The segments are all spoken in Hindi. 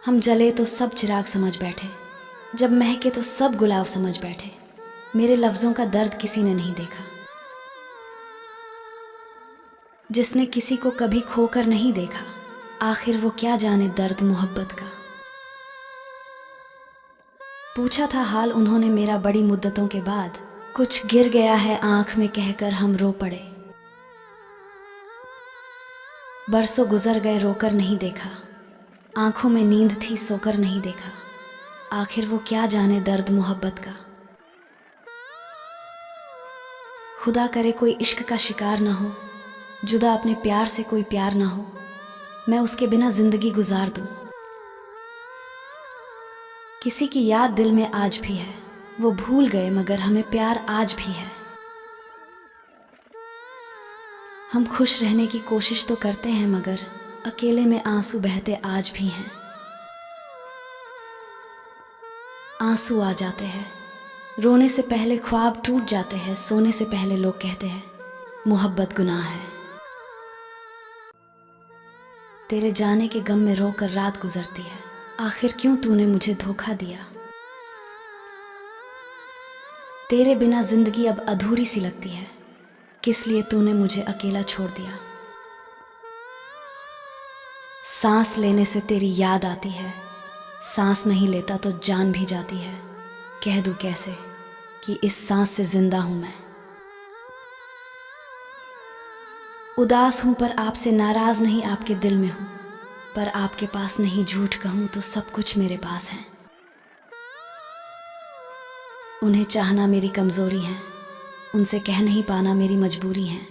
हम जले तो सब चिराग समझ बैठे, जब महके तो सब गुलाब समझ बैठे। मेरे लफ्ज़ों का दर्द किसी ने नहीं देखा। जिसने किसी को कभी खोकर नहीं देखा, आखिर वो क्या जाने दर्द मोहब्बत का। पूछा था हाल उन्होंने मेरा बड़ी मुद्दतों के बाद, कुछ गिर गया है आंख में कहकर हम रो पड़े। बरसों गुजर गए रोकर नहीं देखा, आंखों में नींद थी सोकर नहीं देखा। आखिर वो क्या जाने दर्द मोहब्बत का। खुदा करे कोई इश्क का शिकार ना हो, जुदा अपने प्यार से कोई प्यार ना हो, मैं उसके बिना जिंदगी गुजार दूं। किसी की याद दिल में आज भी है, वो भूल गए मगर हमें प्यार आज भी है। हम खुश रहने की कोशिश तो करते हैं मगर अकेले में आंसू बहते आज भी हैं। आंसू आ जाते हैं, रोने से पहले ख्वाब टूट जाते हैं, सोने से पहले लोग कहते हैं मोहब्बत गुनाह है। तेरे जाने के गम में रोकर रात गुजरती है, आखिर क्यों तूने मुझे धोखा दिया। तेरे बिना जिंदगी अब अधूरी सी लगती है, किस लिए तूने मुझे अकेला छोड़ दिया। सांस लेने से तेरी याद आती है, सांस नहीं लेता तो जान भी जाती है। कह दूं कैसे कि इस सांस से जिंदा हूं मैं। उदास हूं पर आपसे नाराज नहीं, आपके दिल में हूं पर आपके पास नहीं। झूठ कहूं तो सब कुछ मेरे पास है। उन्हें चाहना मेरी कमजोरी है, उनसे कह नहीं पाना मेरी मजबूरी है।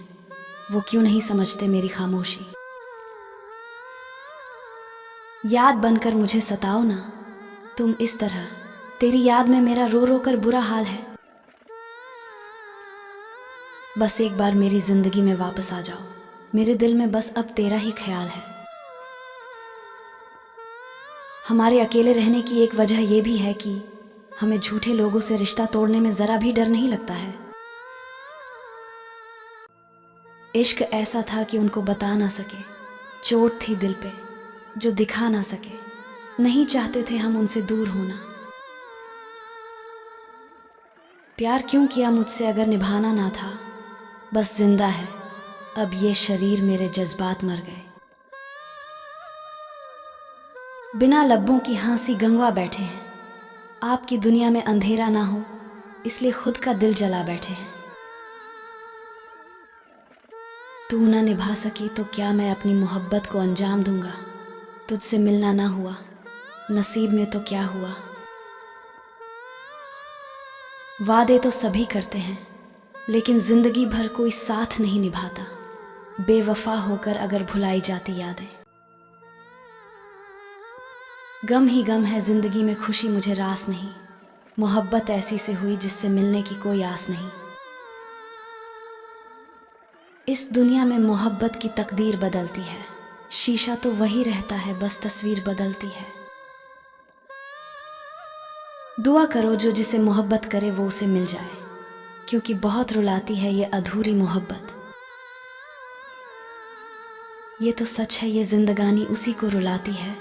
वो क्यों नहीं समझते मेरी खामोशी। याद बनकर मुझे सताओ ना तुम इस तरह, तेरी याद में मेरा रो रो कर बुरा हाल है। बस एक बार मेरी जिंदगी में वापस आ जाओ, मेरे दिल में बस अब तेरा ही ख्याल है। हमारे अकेले रहने की एक वजह यह भी है कि हमें झूठे लोगों से रिश्ता तोड़ने में जरा भी डर नहीं लगता है। इश्क ऐसा था कि उनको बता ना सके, चोट थी दिल पे जो दिखा ना सके। नहीं चाहते थे हम उनसे दूर होना। प्यार क्यों किया मुझसे अगर निभाना ना था। बस जिंदा है अब ये शरीर, मेरे जज्बात मर गए। बिना लब्बों की हंसी गंवा बैठे हैं, आपकी दुनिया में अंधेरा ना हो इसलिए खुद का दिल जला बैठे हैं। तू ना निभा सकी तो क्या मैं अपनी मोहब्बत को अंजाम दूंगा। तुझसे मिलना ना हुआ, नसीब में तो क्या हुआ। वादे तो सभी करते हैं लेकिन जिंदगी भर कोई साथ नहीं निभाता। बेवफा होकर अगर भुलाई जाती यादें। गम ही गम है जिंदगी में, खुशी मुझे रास नहीं। मोहब्बत ऐसी से हुई जिससे मिलने की कोई आस नहीं। इस दुनिया में मोहब्बत की तकदीर बदलती है, शीशा तो वही रहता है बस तस्वीर बदलती है। दुआ करो जो जिसे मोहब्बत करे वो उसे मिल जाए, क्योंकि बहुत रुलाती है ये अधूरी मोहब्बत। ये तो सच है ये जिंदगानी उसी को रुलाती है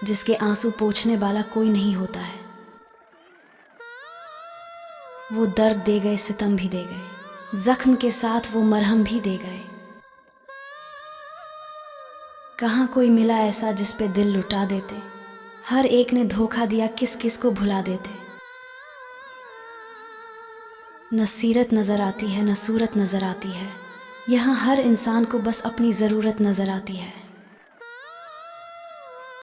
जिसके आंसू पोंछने वाला कोई नहीं होता है। वो दर्द दे गए, सितम भी दे गए, जख्म के साथ वो मरहम भी दे गए। कहाँ कोई मिला ऐसा जिस पे दिल लुटा देते। हर एक ने धोखा दिया, किस किस को भुला देते। न सीरत नजर आती है न सूरत नजर आती है, यहाँ हर इंसान को बस अपनी जरूरत नजर आती है।